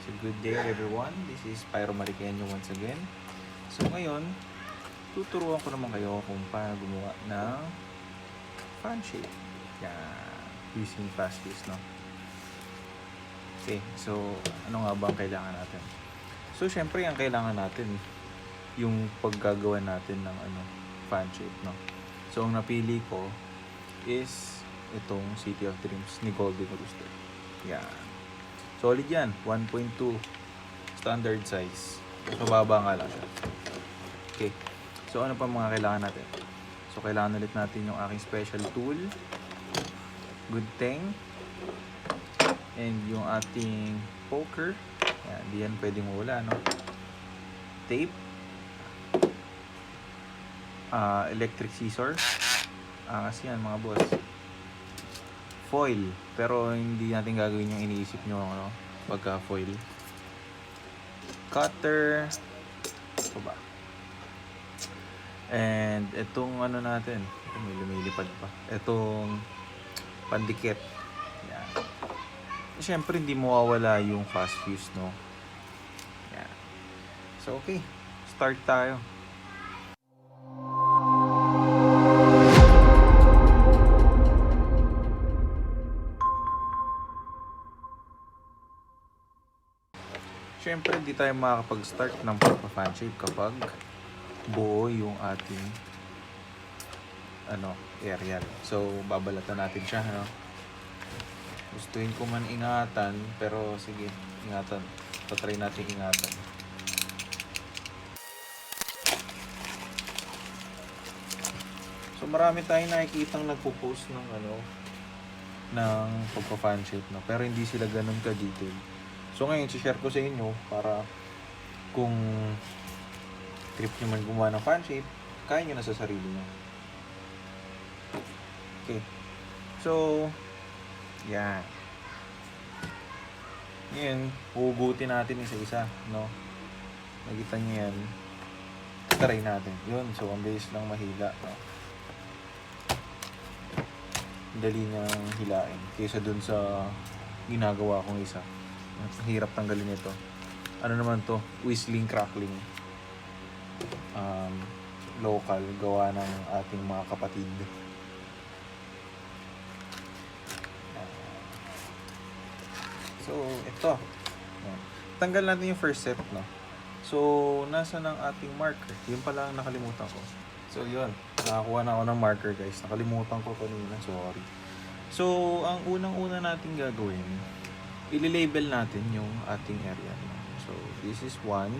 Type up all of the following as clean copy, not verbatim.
So good day everyone, this is Pyro Mariqueño once again. So ngayon, tuturuan ko naman kayo kung paano gumawa ng fan shape. Yan, using fast fuse, no? Okay, so ano nga ba ang kailangan natin? So syempre ang kailangan natin yung paggagawa natin ng fan shape, no? So ang napili ko is itong City of Dreams ni Golden Rooster. Yan. Solid yan, 1.2 standard size. So mababa nga lang siya. Okay. So ano pa mga kailangan natin? So kailangan ulit natin yung aking special tool, good thing, and yung ating poker. Yan, di yan pwedeng wala, no? Tape, electric scissors, kasi yan mga boss. Foil, pero hindi natin gagawin yung iniisip nyo, no? Pagka foil. Cutter, ito ba? And itong natin, may lumilipad pa. Itong pandikit. Yan. Siyempre hindi mawawala yung fast fuse, no? Yan. So okay, start tayo. Siyempre, hindi tayo makakapag-start ng pagpa-fan shape kapag buo yung ating aerial. So, babalatan natin siya, no? Gustuin ko man ingatan, pero sige, ingatan. Try natin ingatan. So, marami tayong nakikitang nagpo-post ng ng pagpa-fan shape, no? Pero hindi sila ganun ka-detail. So ngayon, share ko sa inyo para kung trip nyo man gumawa ng fan shape, kaya nyo na sa sarili nyo. Okay. So, yan. Ngayon, hugutin natin isa-isa, no? Nakita nyo yan. Try natin. Yun, so ang bilis lang mahila, no? Dali niyang hilain kaysa dun sa ginagawa kong isa. Ang hirap tanggalin ito. Ano naman to? Whistling crackling. Local. Gawa ng ating mga kapatid. So, ito. Tanggal natin yung first set, no? So, nasa ng ating marker? Yun pala ang nakalimutan ko. So, yun. Nakakuha na ako ng marker, guys. Nakalimutan ko kanina. Sorry. So, ang unang-una natin gagawin, i-label natin yung ating area. So, this is 1,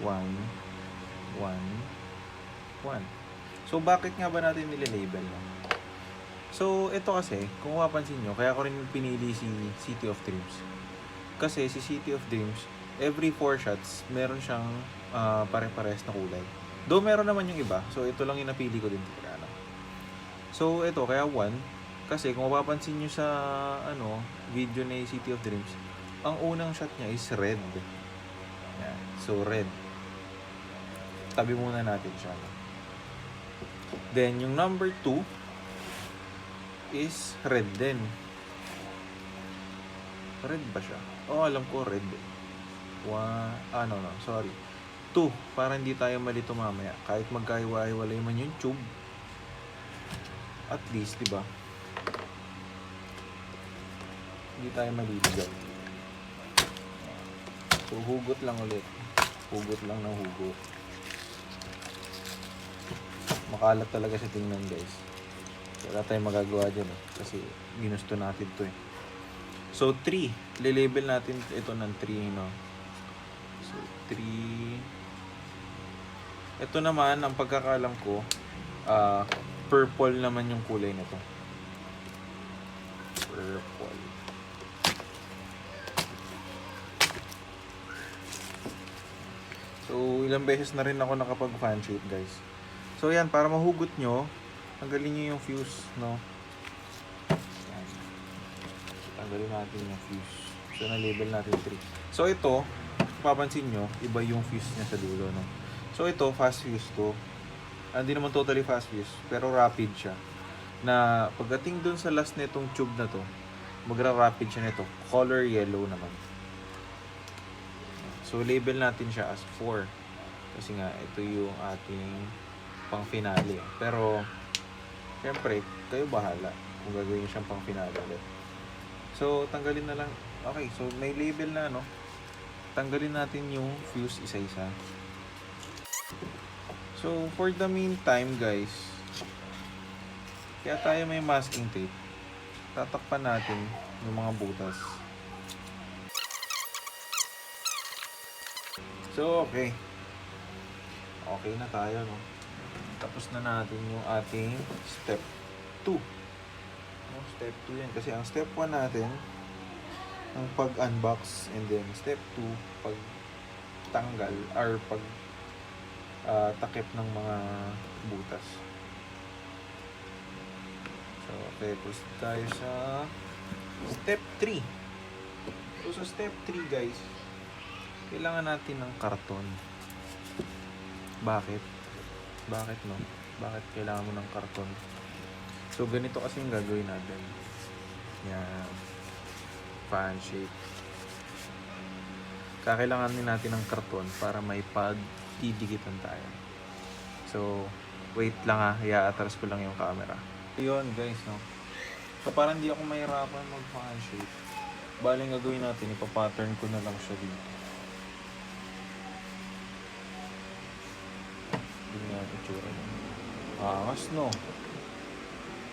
1, 1, 1. So, bakit nga ba natin nililabel? So, ito kasi, kung mapapansin nyo, kaya ko rin pinili si City of Dreams. Kasi si City of Dreams, every 4 shots, meron siyang pare-pares na kulay. Though meron naman yung iba, so ito lang yung napili ko din. So, ito, kaya 1. Kasi kung mapapansin nyo sa video na City of Dreams, ang unang shot niya is red. Yan. So, red. Tabi muna natin siya. Then, yung number 2 is red din. Red ba siya? Oh, alam ko red. Sorry. 2, para hindi tayo malito mamaya. Kahit magkaiwa-iwalay man yung tube, at least, di ba? Hindi tayo maliligaw. So, hugot lang ulit. Hugot lang ng hugot. Makalat talaga sa tingnan, guys. Wala tayong magagawa dyan, kasi ginusto natin to eh. So, 3. Lilabel natin ito ng 3, no? So, 3. Ito naman, ang pagkakalam ko, purple naman yung kulay nito. Purple. So, ilang beses na rin ako nakapag-fan shape, guys. So, yan, para mahugot nyo, tanggalin nyo yung fuse, no? Yan. Tanggalin natin yung fuse. So, na-label natin 3. So, ito, papansin nyo, iba yung fuse niya sa dulo, no? So, ito, fast fuse to. Hindi naman totally fast fuse, pero rapid siya. Na, pagdating dun sa last netong tube na to, magra-rapid siya nito. Color yellow naman. So, label natin siya as 4. Kasi nga, ito yung ating pang finale. Pero, syempre, kayo bahala kung gagawin siyang pang finale ulit. So, tanggalin na lang. Okay, so may label na, no? Tanggalin natin yung fuse isa-isa. So, for the meantime, guys, kaya tayo may masking tape. Tatakpan natin yung mga butas. So, okay. Okay na tayo, no? Tapos na natin yung ating step 2. No, step 2 yan. Kasi ang step 1 natin, ang pag-unbox, and then step 2, pag-tanggal, or takip ng mga butas. So, okay, proceed tayo sa step 3. So, sa step 3, guys, kailangan natin ng karton. Bakit? Bakit, no? Bakit kailangan mo ng karton? So, ganito kasi yung gagawin natin. Yan. Fan shape. Kakailanganin natin ng karton para may pagdidikitan tayo. So, wait lang ha. I-atras ko lang yung camera. Yun, guys, no? So, parang hindi ako mahirapan mag-fan shape. Baling gagawin natin, ipapattern ko na lang siya dito. Ganyan ang itsura niya. Angas, no?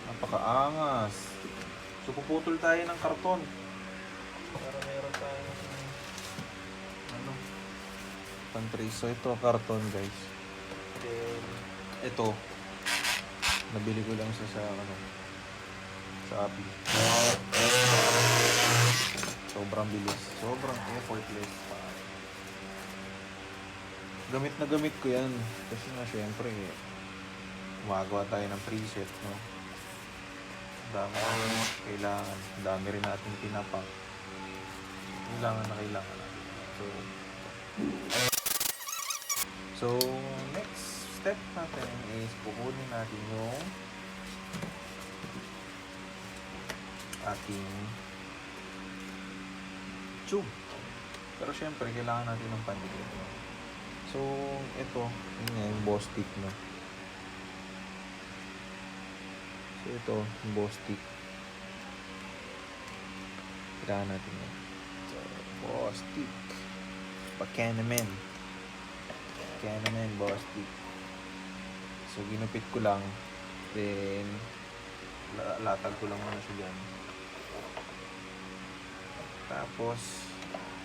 Napakaangas. So, puputol tayo ng karton. Para meron tayong pang-trace. So, ito, karton, guys. Then, ito. Nabili ko lang sa Shopee. Sobrang bilis. Sobrang effortless. Gamit na gamit ko yan. Kasi nga, syempre, gumagawa tayo ng preset, no? Dami kailangan. Dami rin natin pinapak. Kailangan natin. So, next step natin is kukunin natin yung ating tube. Pero syempre, kailangan natin ng pandikit. So, ito, yung boss stick, no? So, ito, yung boss stick. Kailangan natin yun. So, boss stick. Buchanan boss stick. So, ginupit ko lang. Then, latag ko lang muna siya dyan. Tapos,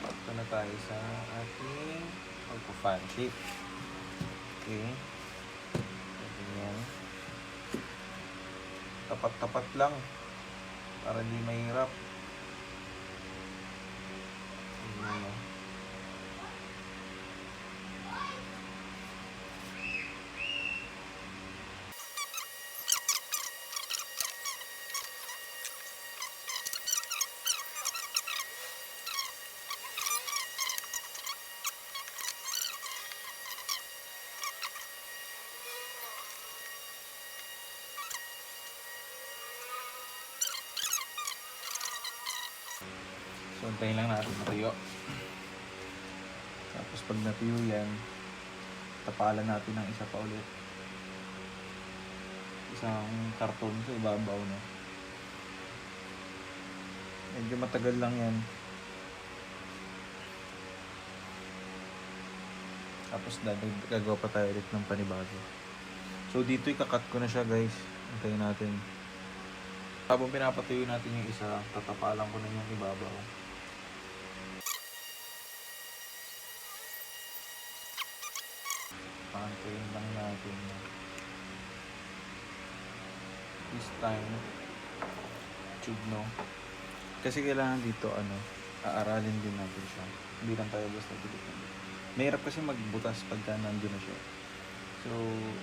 ito na tayo sa ating magpo-fan shape. Okay. Ganyan. Tapat-tapat lang. Para hindi mahirap. Ganyan. So, antayin lang natin matuyo. Tapos pag natuyo yan, tapalan natin ng isa pa ulit. Isang karton sa ibabaw, no? Medyo matagal lang yan. Tapos gagawa pa tayo ulit ng panibago. So, dito ikakat ko na siya, guys. Antayin natin. Habang pinapatuyo natin yung isa, tatapalan ko na yung ibabaw. Pantayin lang natin. This time, tube, no? Kasi kailangan dito, aaralin din natin siya. Hindi lang tayo basta dito. Mahirap kasi magbutas pagka nandun na siya. So,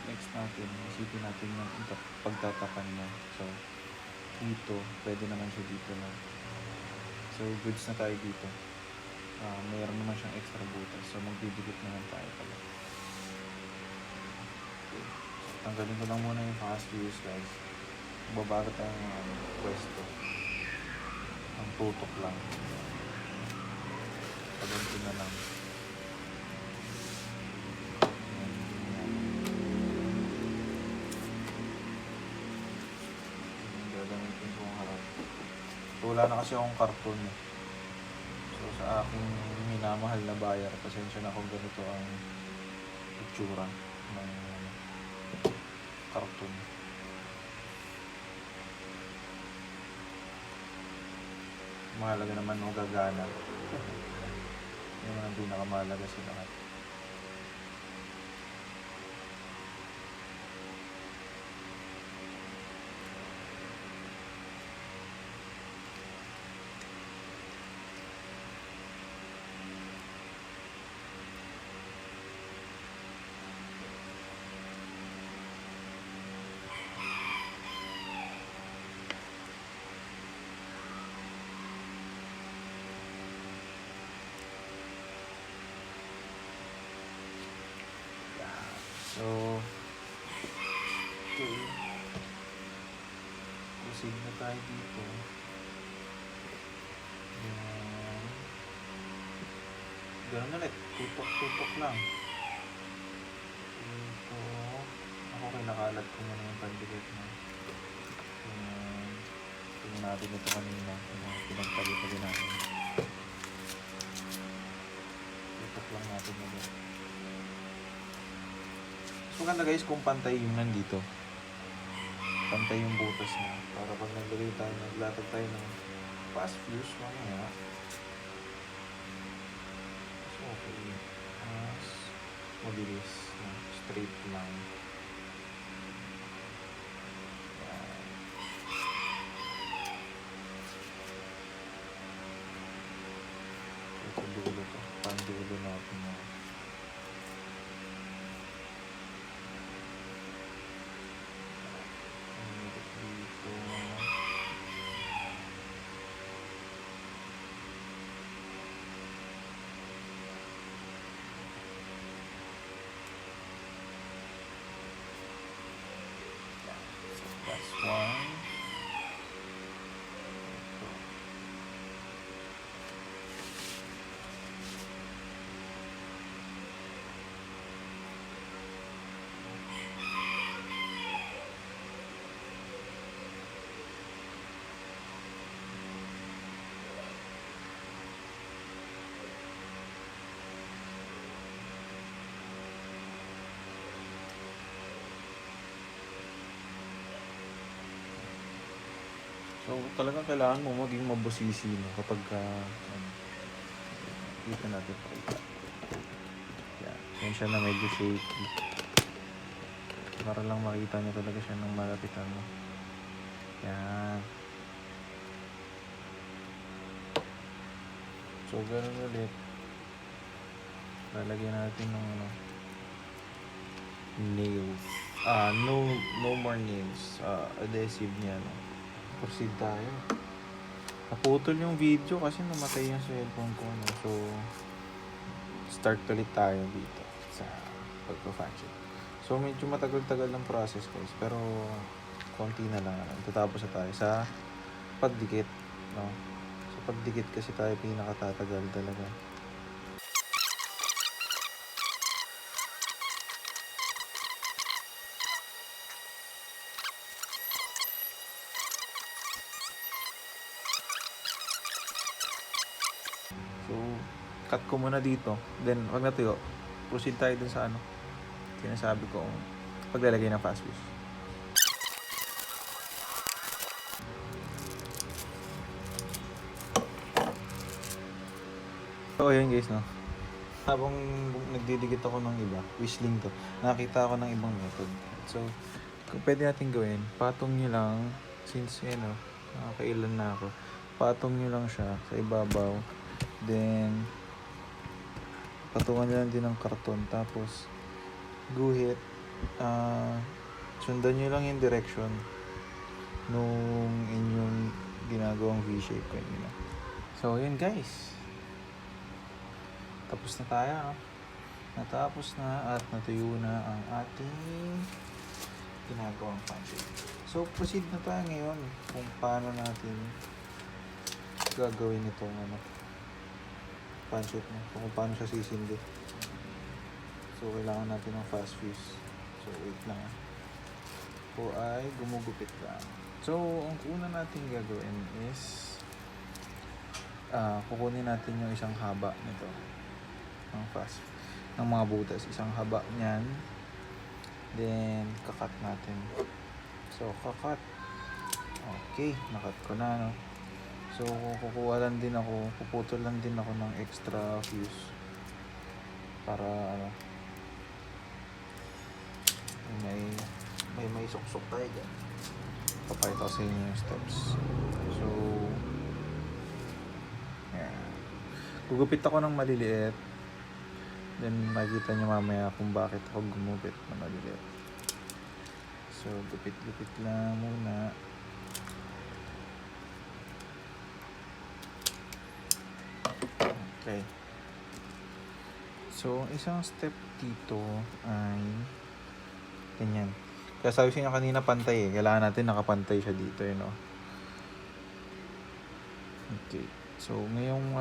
next natin, isipin natin yung pagtatapan niya. So, dito, pwede naman siya dito na. So, goods na tayo dito. Mayroon naman siyang extra butas. So, magdidikit naman tayo pala. Okay. So, tanggalin ko lang muna yung fast fuse, guys. Babago tayong pwesto. Ang tutok lang. Paganti na lang. wala na kasi akong karton eh. So sa aking minamahal na buyer, pasensya na kung ganito ang itsura ng karton. Mahalaga naman ng gagana. Yan ang pinakamahalaga sa lahat. So, okay. Proceed na tayo dito. Yan. Ganun ulit. Tutok-tutok lang. Ito. Ako kinakalat ko muna yung pandikit mo. Tingnan natin ito kanina. Pinagtabi-tabi natin. Tutok lang natin ulit. So, maganda guys kung pantay yung nandito. Pantay yung butas niya. Para pag naglagay tayo, naglatag tayo ng fast fuse, mamaya. So, okay. Mas mabilis. Straight line. Yan. Ito dulo to. Pandulo natin na. That's one. So, talagang kailangan mo maging mabusisi no, kapag kita natin pakita. Yan. Yan siya na medyo shaky. Para lang makita nyo talaga siya ng malapitan mo. Yan. So, ganun ulit. Lalagyan natin ng nails. No more nails. Adhesive niya, no. Proceed tayo. Naputol yung video kasi namatay yung cellphone ko, no? So, start ulit tayo dito sa pagpa-function. So, medyo matagal-tagal ng process guys, pero konti na lang. Tatapos na tayo sa pagdikit, no? Sa pagdikit kasi tayo pinakatatagal talaga. So, cut ko muna dito. Then, wag natuyo. Proceed tayo dun sa sinasabi ko paglalagay ng fast fuse. So, ayun guys, no. Habang nagdidikit ako ng iba, whistling to, nakita ako ng ibang method. So, kung pwede natin gawin, patong nyo lang, since, nakakailan na ako, patong nyo lang siya sa ibabaw. Then, patungan nyo lang din ng karton. Tapos, guhit. Sundan nyo lang yung direction nung inyong ginagawang V-shape kanina. So, yun guys. Tapos na tayo. Natapos na at natuyo na ang ating ginagawang fan shape. So, proceed na tayo ngayon kung paano natin gagawin itong fan shape na. Kung paano siya sisindi. So, kailangan natin ng fast fuse. So, wait lang. Ako ay gumugupit lang. So, ang una natin gagawin is kukunin natin yung isang haba nito ng mga butas, isang haba niyan, then kakat natin. So kakat, okay, nakat ko na, no? So kukuha lang din ako, puputol lang din ako ng extra fuse para may suksok tayo dyan. Papakita ko sa inyo yung steps. So yeah. Gugupit ako ng maliliit, then makikita nyo mamaya kung bakit ako gumupit ng maliliit. So gupit-gupit lang muna. Okay. So isang step dito ay ganyan. Kaya sabi ko kanina pantay kailangan natin nakapantay siya dito no? Okay. So ngayong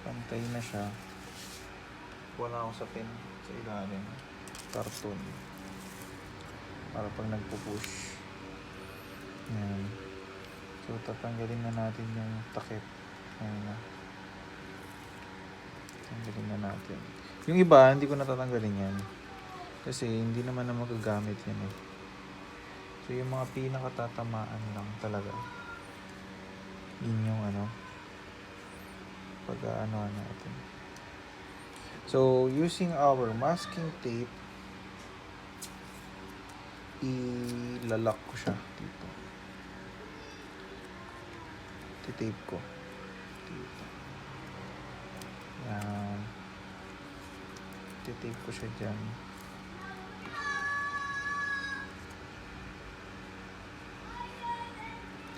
pantay na siya. Wala ako sa pin sa ilalim. Karton. Para pag nagpo-push. Yan. So tatanggalin na natin yung takip. Ayan. Tanggalin na natin. Yung iba hindi ko natatanggalin yan. Kasi hindi naman na magagamit yan So yung mga pinakatatamaan lang talaga. Yun yung pag-aanoan natin. So using our masking tape, ilalak ko siya dito. Titape ko dito. Yan. Titape ko siya dyan.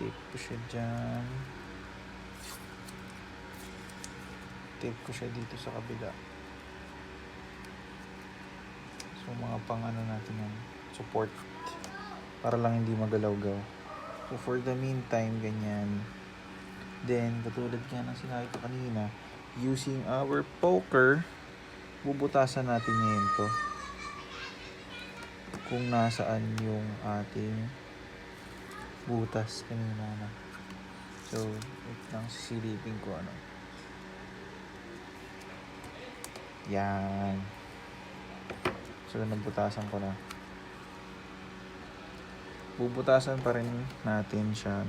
Tape ko siya dyan. Tape ko siya dito sa kabila. So mga pang natin yan, support. Para lang hindi magalaw-gaw. So for the meantime, ganyan. Then, katulad nga ng sinabi ko kanina, using our poker, bubutasan natin ngayon to. Kung nasaan yung ating butas kanina na. So, wait lang, sisilipin ko Yan. So, nagbutasan ko na. Bubutasan pa rin natin siya,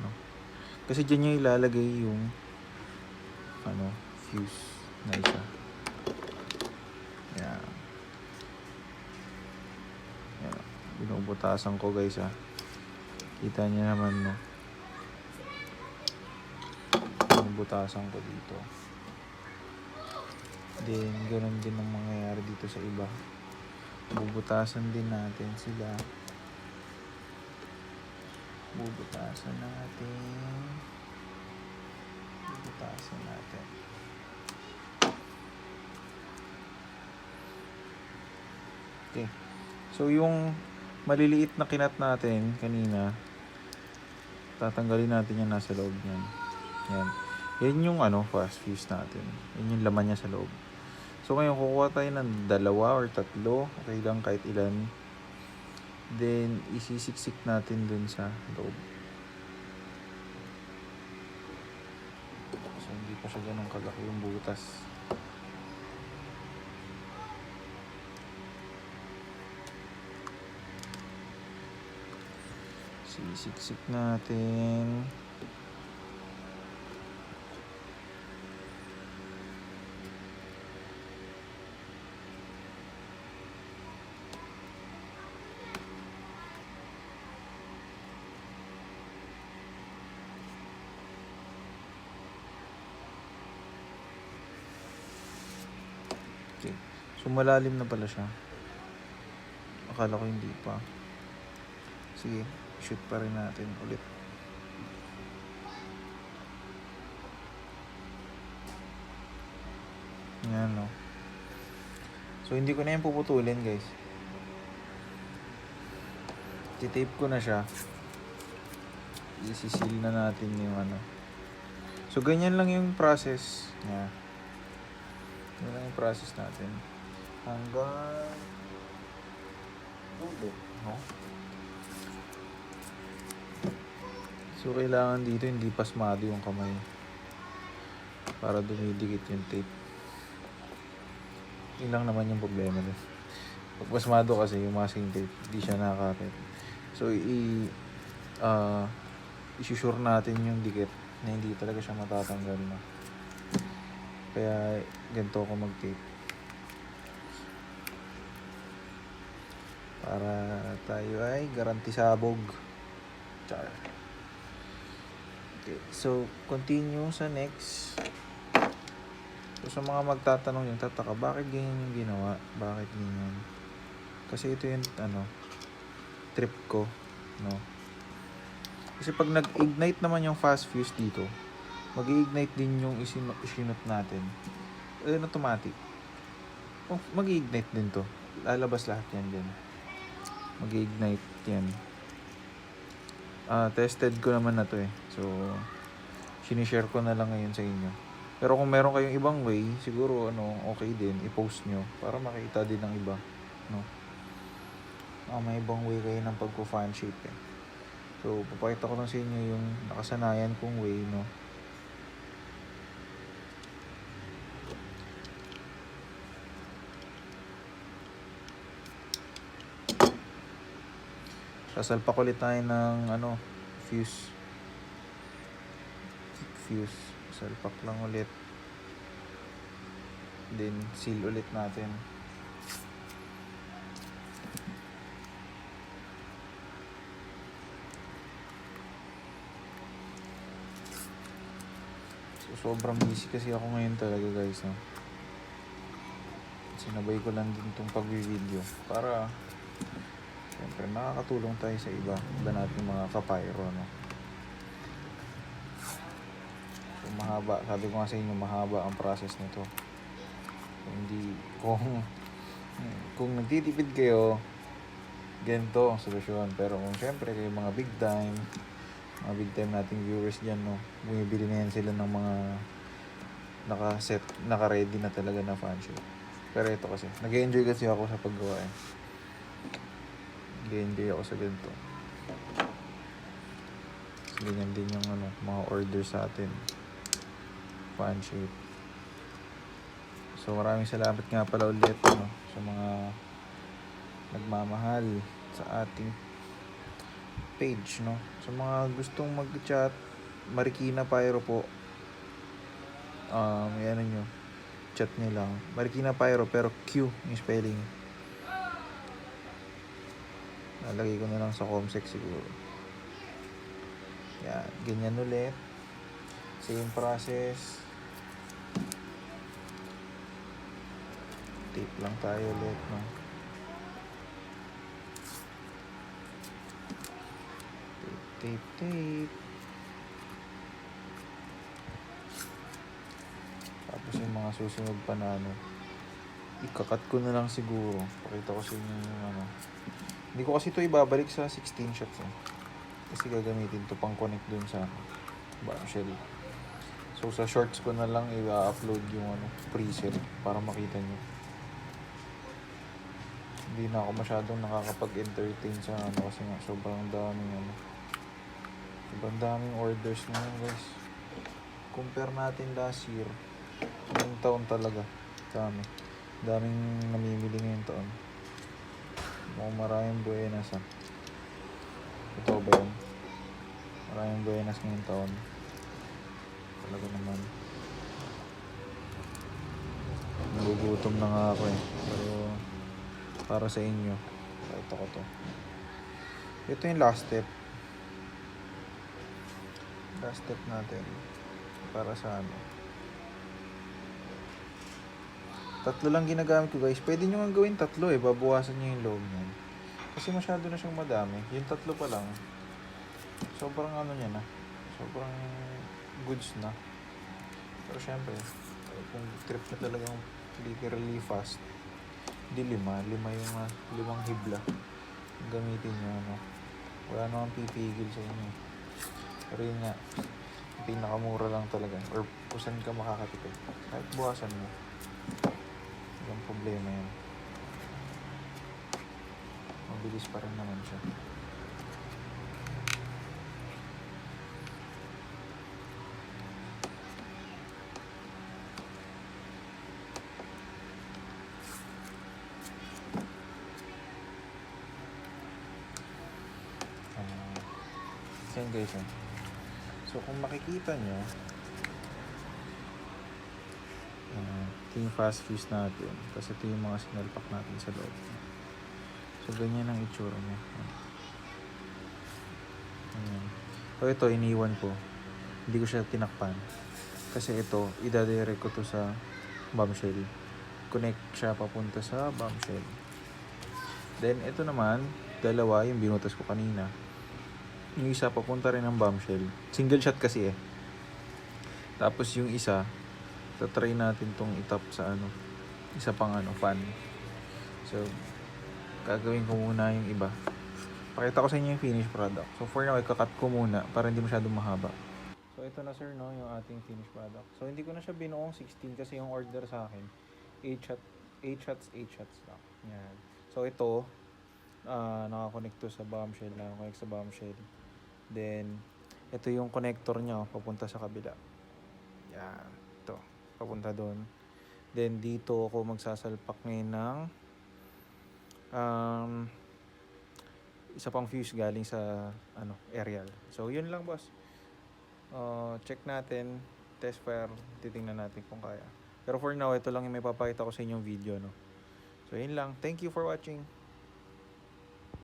Kasi dyan nyo ilalagay yung fuse na isa. Yan. Yan. Binubutasan ko, guys, Kita nyo naman, Binubutasan ko dito. Then, ganoon din ang mangyayari dito sa iba. Bubutasan din natin sila. Bubutasan natin. Okay. So, yung maliliit na kinat natin kanina, tatanggalin natin yan nasa loob niyan. Yan. Yan yung fast fuse natin. Yan yung laman niya sa loob. So ngayon kukuha tayo ng 2 or 3, okay lang kahit ilan. Then isisiksik natin dun sa loob. So hindi pa siya ganun kalaki yung butas. Sisiksik natin. Okay. So malalim na pala siya. Akala ko hindi pa. Sige, shoot pa rin natin ulit. Yan So hindi ko na yan puputulin, guys. Titape ko na siya. Isisil na natin yung So ganyan lang yung process niya. Yan lang yung process natin. Hanggang dulo, So kailangan dito hindi pasmado yung kamay. para dumidikit yung tape. Yun lang naman yung problema din. Pag pasmado kasi yung masking tape, hindi siya nakakapit. So, isusure natin yung dikit na hindi talaga siya matatanggal na. Kaya, ganito ako mag-tape. Para tayo ay garantisabog. Char. Okay, so, continue sa next. So, sa mga magtatanong yung tataka, bakit ganyan yung ginawa? Bakit ganyan? Kasi ito yung, trip ko, no? Kasi pag nag-ignite naman yung fast fuse dito, mag-ignite din yung isinot natin. Automatic. Mag-ignite din to. Lalabas lahat yan din. Mag-ignite yan. Tested ko naman na to eh. So, sinishare ko na lang ngayon sa inyo. Pero kung meron kayong ibang way, siguro okay din, i-post nyo para makita din ng iba, no? May ibang way kayo ng pagko-fan shape eh. So, papakita ko lang sa inyo yung nakasanayan kong way, no? Sasalpak ulit tayo ng fuse. Kick fuse. Salpak lang ulit. Then seal ulit natin. So sobrang busy kasi ako ngayon talaga guys, no? Sinabay ko lang din itong pag-video para siyempre nakakatulong tayo sa iba natin mga kapayro, no? So mahaba, sabi ko nga sa inyo, mahaba ang process nito. Kung nagtitipid kayo, ganito ang solusyon. Pero kung siyempre kayo mga big time nating viewers dyan, no, bumibili na yan sila ng mga naka-ready na talaga na fan shape. Pero ito kasi, nag-enjoy kasi ako sa paggawa eh. Nag-enjoy ako sa ganito. So, ganyan din yung mga order sa atin. Fan shape. So maraming salamat nga pala ulit sa mga nagmamahal sa ating page, no. Sa mga gustong mag-chat, Marikina Pyro po. Yan nyo. Chat nyo lang. Marikina Pyro pero Q yung spelling. Nalagay ko na lang sa comsec siguro. Yan, ganyan ulit. Same process. Tape lang tayo ulit, no. Tape. Tapos yung mga susunod pa na ikakat ko na lang siguro. Pakita ko sa inyo yung Hindi ko kasi ito ibabalik sa 16 shots eh. Kasi gagamitin to pang connect dun sa bombshell. So sa shorts ko na lang i-upload yung preset para makita nyo. Hindi na ako masyadong nakakapag-entertain sa kasi nga sobrang daming orders ngayon guys. Compare natin last year, ngayong taon talaga daming namimili ngayong taon. Maraming buenas ito ba yun? Maraming buenas ngayong taon talaga naman. Nagugutom na nga ako eh, pero para sa inyo ito ko to. Ito yung last step natin para sa tatlo lang ginagamit ko guys. Pwede nyo nga gawin tatlo eh, babawasan nyo yung loob nyo kasi masyado na siyang madami. Yung tatlo pa lang sobrang niya na, sobrang goods na. Pero syempre kung trip na talagang literally fast, hindi lima yung limang hibla gamitin nyo wala namang pipigil sa inyo. Pero yun nga, pinakamura lang talaga or kung saan ka makakatipid kahit buwasan mo, walang problema yan, mabilis pa rin naman siya. guys eh. So kung makikita nyo, ito yung fast fuse natin. Tapos ito yung mga sinalpak natin sa loob. So ganyan ang itsura niya. Ayan. So ito, iniwan ko. Hindi ko siya tinakpan. Kasi ito, idadirect ko to sa bombshell. Connect siya papunta sa bombshell. Then ito naman, dalawa yung binutas ko kanina. Yung isa papunta rin ng bombshell. Single shot kasi eh. Tapos yung isa, try natin tong itap sa isa pang fan. So, gagawin ko muna yung iba. Pakita ko sa inyo yung finished product. So for now, ikakat ko muna para hindi masyadong mahaba. So ito na sir, no, yung ating finished product. So hindi ko na siya binuong 16 kasi yung order sa akin 8 shots lang. Yan. So ito, nakakonect to sa bombshell, nakakonect sa bombshell. Then ito yung connector niya papunta sa kabila. Yan, ito, papunta doon. Then dito ako magsasalpak ngayon ng isa pang fuse galing sa aerial. So yun lang boss. Check natin, test fire, titingnan natin kung kaya. Pero for now, ito lang yung may papakita ko sa inyong video, no. So yun lang. Thank you for watching.